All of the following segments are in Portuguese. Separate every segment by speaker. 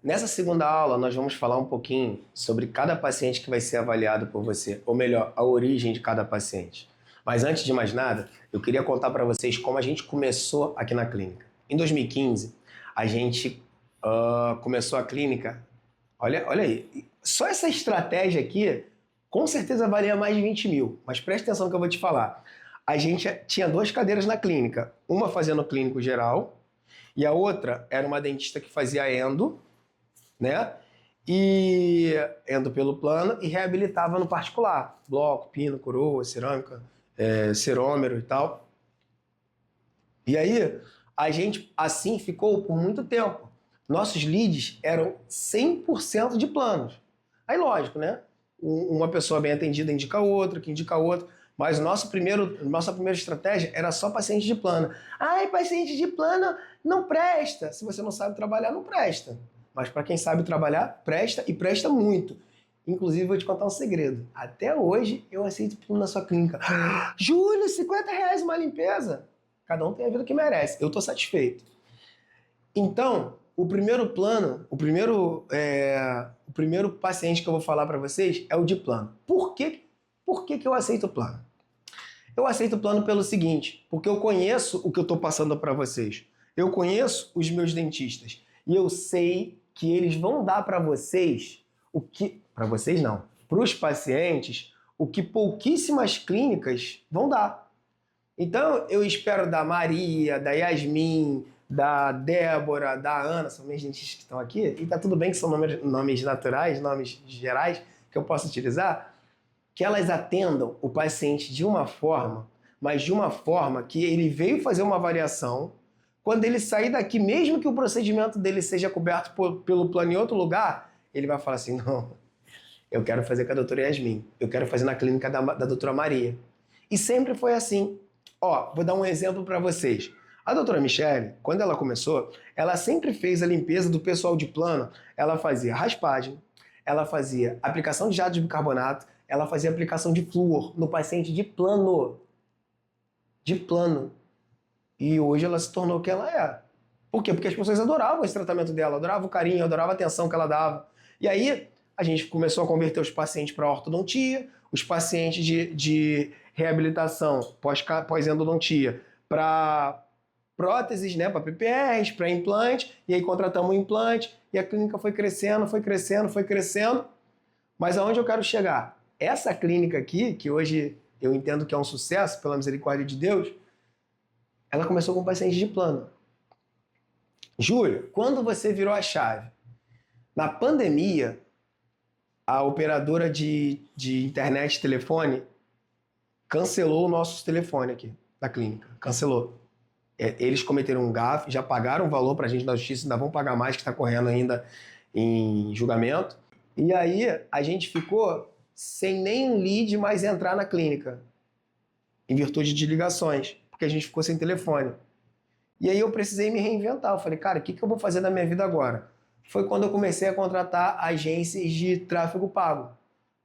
Speaker 1: Nessa segunda aula, nós vamos falar um pouquinho sobre cada paciente que vai ser avaliado por você, ou melhor, a origem de cada paciente. Mas antes de mais nada, eu queria contar para vocês como a gente começou aqui na clínica. Em 2015, a gente começou a clínica. Olha aí, só essa estratégia aqui, com certeza valia mais de 20 mil. Mas presta atenção no que eu vou te falar. A gente tinha 2 cadeiras na clínica, uma fazendo clínico geral e a outra era uma dentista que fazia endo, né? E endo pelo plano e reabilitava no particular. Bloco, pino, coroa, cerâmica, cerômero e tal. E aí, a gente assim ficou por muito tempo. Nossos leads eram 100% de planos. Aí, lógico, né? Uma pessoa bem atendida indica outra, que indica outra. Mas nossa primeira estratégia era só paciente de plano. Ai, paciente de plano não presta. Se você não sabe trabalhar, não presta. Mas para quem sabe trabalhar, presta e presta muito. Inclusive, vou te contar um segredo. Até hoje, eu aceito plano na sua clínica. Júlio, R$50 uma limpeza? Cada um tem a vida que merece. Eu estou satisfeito. Então, o primeiro paciente que eu vou falar para vocês é o de plano. Por que eu aceito o plano? Eu aceito o plano pelo seguinte, porque eu conheço o que eu estou passando para vocês. Eu conheço os meus dentistas e eu sei que eles vão dar para vocês o que... Para vocês não. Para os pacientes, o que pouquíssimas clínicas vão dar. Então, eu espero da Maria, da Yasmin, da Débora, da Ana, são minhas dentistas que estão aqui, e tá tudo bem que são nomes naturais, nomes gerais que eu posso utilizar, que elas atendam o paciente de uma forma, mas de uma forma que ele veio fazer uma avaliação, quando ele sair daqui, mesmo que o procedimento dele seja coberto pelo plano em outro lugar, ele vai falar assim, não, eu quero fazer com a doutora Yasmin, eu quero fazer na clínica da doutora Maria. E sempre foi assim. Ó, vou dar um exemplo para vocês. A doutora Michele, quando ela começou, ela sempre fez a limpeza do pessoal de plano. Ela fazia raspagem, ela fazia aplicação de jato de bicarbonato, ela fazia aplicação de flúor no paciente de plano. De plano. E hoje ela se tornou o que ela é. Por quê? Porque as pessoas adoravam esse tratamento dela, adoravam o carinho, adoravam a atenção que ela dava. E aí, a gente começou a converter os pacientes para ortodontia, os pacientes de reabilitação pós-endodontia para próteses, né, para PPRs, para implante, e aí contratamos um implante, e a clínica foi crescendo, foi crescendo, foi crescendo. Mas aonde eu quero chegar? Essa clínica aqui, que hoje eu entendo que é um sucesso, pela misericórdia de Deus, ela começou com pacientes de plano. Júlio, quando você virou a chave? Na pandemia, a operadora de internet e telefone cancelou o nosso telefone aqui da clínica. Cancelou. Eles cometeram um gafe, já pagaram o valor para a gente da justiça, ainda vão pagar mais, que está correndo ainda em julgamento. E aí a gente ficou sem nenhum lead mais entrar na clínica, em virtude de ligações, porque a gente ficou sem telefone. E aí eu precisei me reinventar. Eu falei, cara, o que eu vou fazer da minha vida agora? Foi quando eu comecei a contratar agências de tráfego pago.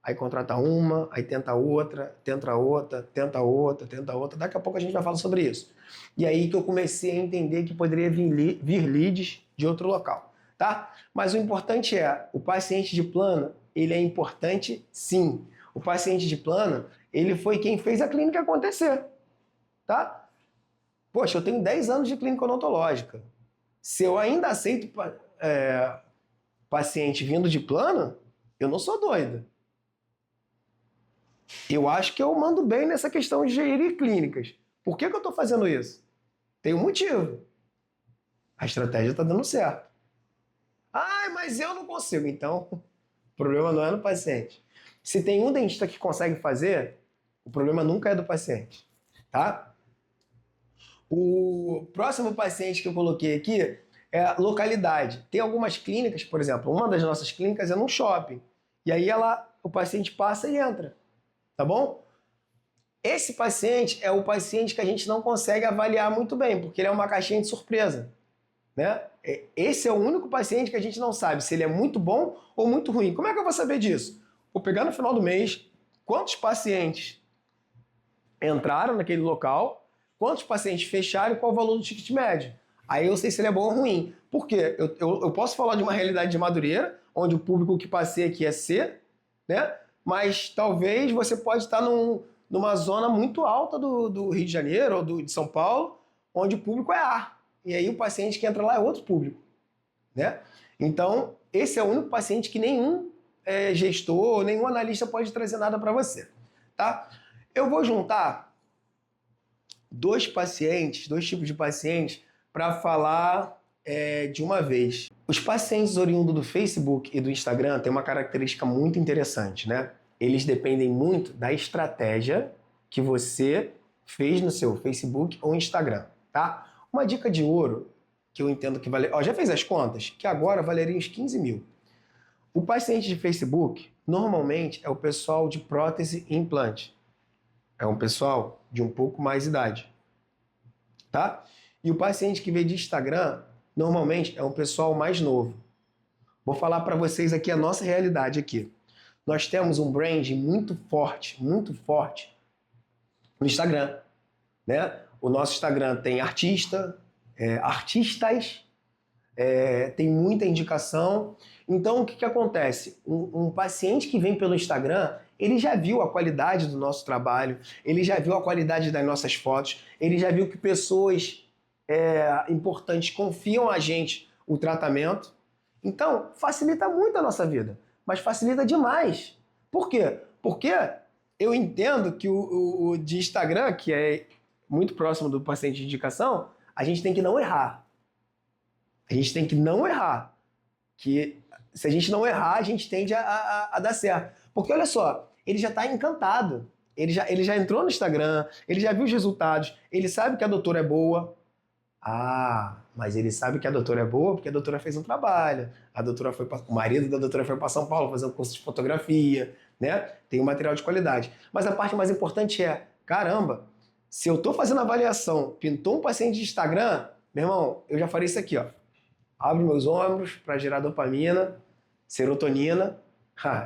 Speaker 1: Aí contrata uma, aí tenta outra, tenta outra, tenta outra, tenta outra. Daqui a pouco a gente vai falar sobre isso. E aí que eu comecei a entender que poderia vir leads de outro local, tá? Mas o importante é, o paciente de plano, ele é importante sim. O paciente de plano, ele foi quem fez a clínica acontecer, tá? Poxa, eu tenho 10 anos de clínica odontológica. Se eu ainda aceito paciente vindo de plano, eu não sou doido. Eu acho que eu mando bem nessa questão de gerir clínicas. Por que eu estou fazendo isso? Tem um motivo. A estratégia está dando certo. Ah, mas eu não consigo. Então, o problema não é no paciente. Se tem um dentista que consegue fazer, o problema nunca é do paciente. Tá? O próximo paciente que eu coloquei aqui é a localidade. Tem algumas clínicas, por exemplo, uma das nossas clínicas é num shopping. E aí o paciente passa e entra. Tá bom? Esse paciente é o paciente que a gente não consegue avaliar muito bem, porque ele é uma caixinha de surpresa. Né? Esse é o único paciente que a gente não sabe se ele é muito bom ou muito ruim. Como é que eu vou saber disso? Vou pegar no final do mês quantos pacientes entraram naquele local, quantos pacientes fecharam e qual o valor do ticket médio. Aí eu sei se ele é bom ou ruim. Por quê? Eu posso falar de uma realidade de Madureira, onde o público que passei aqui é C, né? Mas talvez você pode estar numa zona muito alta do Rio de Janeiro ou de São Paulo, onde o público é A. E aí o paciente que entra lá é outro público, né? Então, esse é o único paciente que nenhum gestor, nenhum analista pode trazer nada para você, tá? Eu vou juntar dois tipos de pacientes, para falar de uma vez. Os pacientes oriundos do Facebook e do Instagram têm uma característica muito interessante, né? Eles dependem muito da estratégia que você fez no seu Facebook ou Instagram, tá? Uma dica de ouro que eu entendo que vale... Ó, já fez as contas? Que agora valeria uns 15 mil. O paciente de Facebook, normalmente, é o pessoal de prótese e implante. É um pessoal de um pouco mais idade, tá? E o paciente que veio de Instagram, normalmente, é um pessoal mais novo. Vou falar para vocês aqui a nossa realidade aqui. Nós temos um brand muito forte no Instagram, né? O nosso Instagram tem artistas, tem muita indicação. Então, o que acontece? Um paciente que vem pelo Instagram, ele já viu a qualidade do nosso trabalho, ele já viu a qualidade das nossas fotos, ele já viu que pessoas importantes confiam a gente o tratamento. Então, facilita muito a nossa vida, mas facilita demais. Por quê? Porque eu entendo que o de Instagram, que é muito próximo do paciente de indicação, a gente tem que não errar. A gente tem que não errar. Que se a gente não errar, a gente tende a dar certo. Porque olha só, ele já está encantado. Ele já entrou no Instagram, ele já viu os resultados, ele sabe que a doutora é boa. Ah, mas ele sabe que a doutora é boa porque a doutora fez um trabalho. O marido da doutora foi para São Paulo fazer um curso de fotografia, né? Tem um material de qualidade. Mas a parte mais importante é, caramba, se eu estou fazendo avaliação, pintou um paciente de Instagram, meu irmão, eu já farei isso aqui, ó. Abre meus ombros para gerar dopamina, serotonina.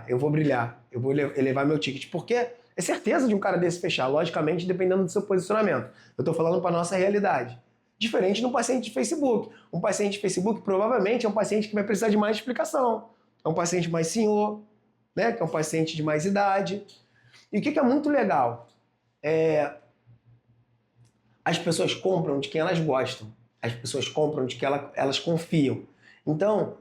Speaker 1: Eu vou brilhar, eu vou elevar meu ticket. Porque é certeza de um cara desse fechar, logicamente, dependendo do seu posicionamento. Eu estou falando para nossa realidade. Diferente de um paciente de Facebook. Um paciente de Facebook provavelmente é um paciente que vai precisar de mais explicação. É um paciente mais senhor, né? Que é um paciente de mais idade. E o que é muito legal? As pessoas compram de quem elas gostam. As pessoas compram de quem elas confiam. Então,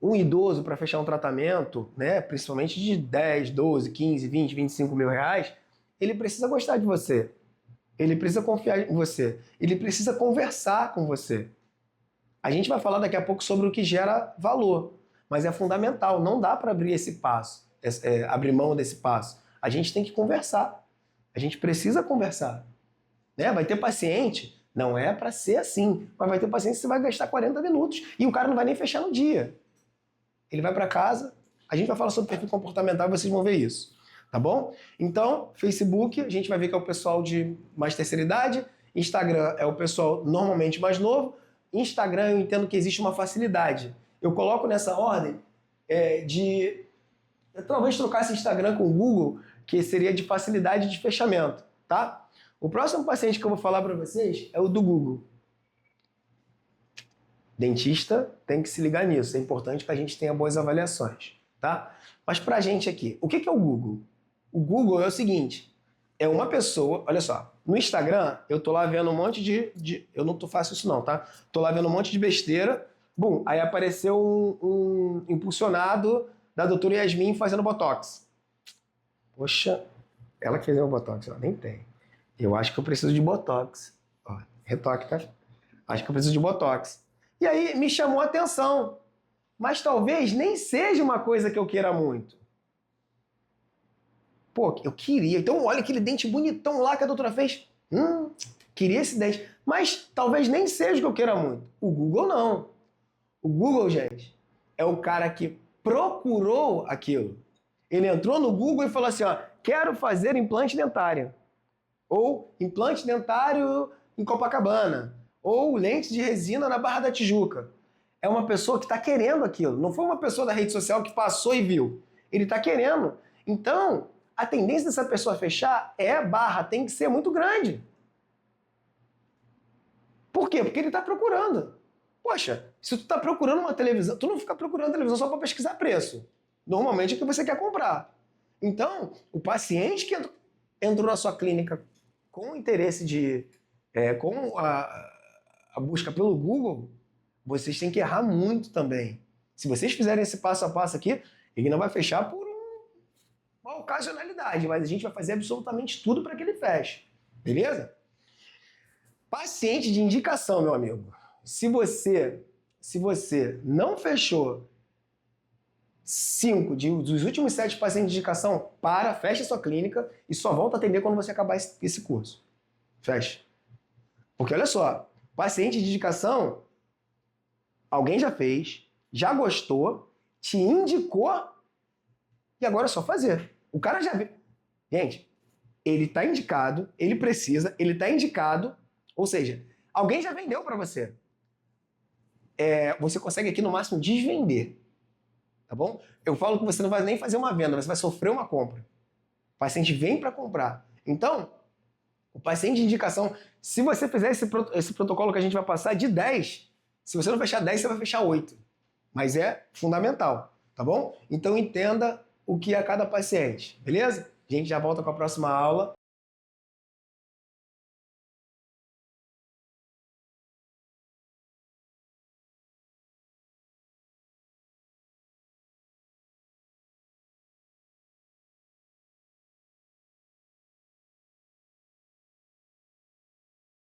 Speaker 1: um idoso para fechar um tratamento, né, principalmente de 10, 12, 15, 20, 25 mil reais, ele precisa gostar de você. Ele precisa confiar em você. Ele precisa conversar com você. A gente vai falar daqui a pouco sobre o que gera valor. Mas é fundamental. Não dá para abrir esse passo, abrir mão desse passo. A gente tem que conversar. A gente precisa conversar. Né? Vai ter paciente, não é para ser assim, mas vai ter paciente que você vai gastar 40 minutos e o cara não vai nem fechar no dia. Ele vai para casa, a gente vai falar sobre perfil comportamental e vocês vão ver isso. Tá bom? Então, Facebook, a gente vai ver que é o pessoal de mais terceira idade. Instagram é o pessoal normalmente mais novo. Instagram eu entendo que existe uma facilidade. Eu coloco nessa ordem eu talvez trocasse Instagram com o Google, que seria de facilidade de fechamento, tá? O próximo paciente que eu vou falar para vocês é o do Google. Dentista tem que se ligar nisso. É importante que a gente tenha boas avaliações, tá? Mas pra gente aqui, o que é o Google? O Google é o seguinte, é uma pessoa, olha só, no Instagram eu tô lá vendo um monte eu não faço isso não, tá? Tô lá vendo um monte de besteira, bum, aí apareceu um impulsionado da doutora Yasmin fazendo Botox. Poxa, ela que fez o Botox, ela nem tem. Eu acho que eu preciso de Botox. Ó, retoque, tá? Acho que eu preciso de Botox. E aí me chamou a atenção, mas talvez nem seja uma coisa que eu queira muito. Pô, eu queria. Então, olha aquele dente bonitão lá que a doutora fez. Queria esse dente. Mas talvez nem seja o que eu queira muito. O Google não. O Google, gente, é o cara que procurou aquilo. Ele entrou no Google e falou assim, ó, quero fazer implante dentário. Ou implante dentário em Copacabana. Ou lente de resina na Barra da Tijuca. É uma pessoa que está querendo aquilo. Não foi uma pessoa da rede social que passou e viu. Ele está querendo. Então, a tendência dessa pessoa fechar tem que ser muito grande. Por quê? Porque ele está procurando. Poxa, Se tu tá procurando uma televisão, tu não fica procurando televisão só para pesquisar preço. Normalmente é o que você quer comprar. Então, o paciente que entrou na sua clínica com o interesse com a busca pelo Google, vocês têm que errar muito também. Se vocês fizerem esse passo a passo aqui, ele não vai fechar por uma ocasionalidade, mas a gente vai fazer absolutamente tudo para que ele feche. Beleza? Paciente de indicação, meu amigo. Se você não fechou 5 dos últimos 7 pacientes de indicação, fecha a sua clínica e só volta a atender quando você acabar esse curso. Fecha. Porque olha só, paciente de indicação, alguém já fez, já gostou, te indicou e agora é só fazer. O cara já viu. Gente, ele tá indicado, ele precisa, ele tá indicado, ou seja, alguém já vendeu para você. Você consegue aqui no máximo desvender. Tá bom? Eu falo que você não vai nem fazer uma venda, você vai sofrer uma compra. O paciente vem para comprar. Então, o paciente de indicação, se você fizer esse protocolo que a gente vai passar de 10, se você não fechar 10, você vai fechar 8. Mas é fundamental, tá bom? Então entenda o que é cada paciente, beleza? A gente já volta com a próxima aula.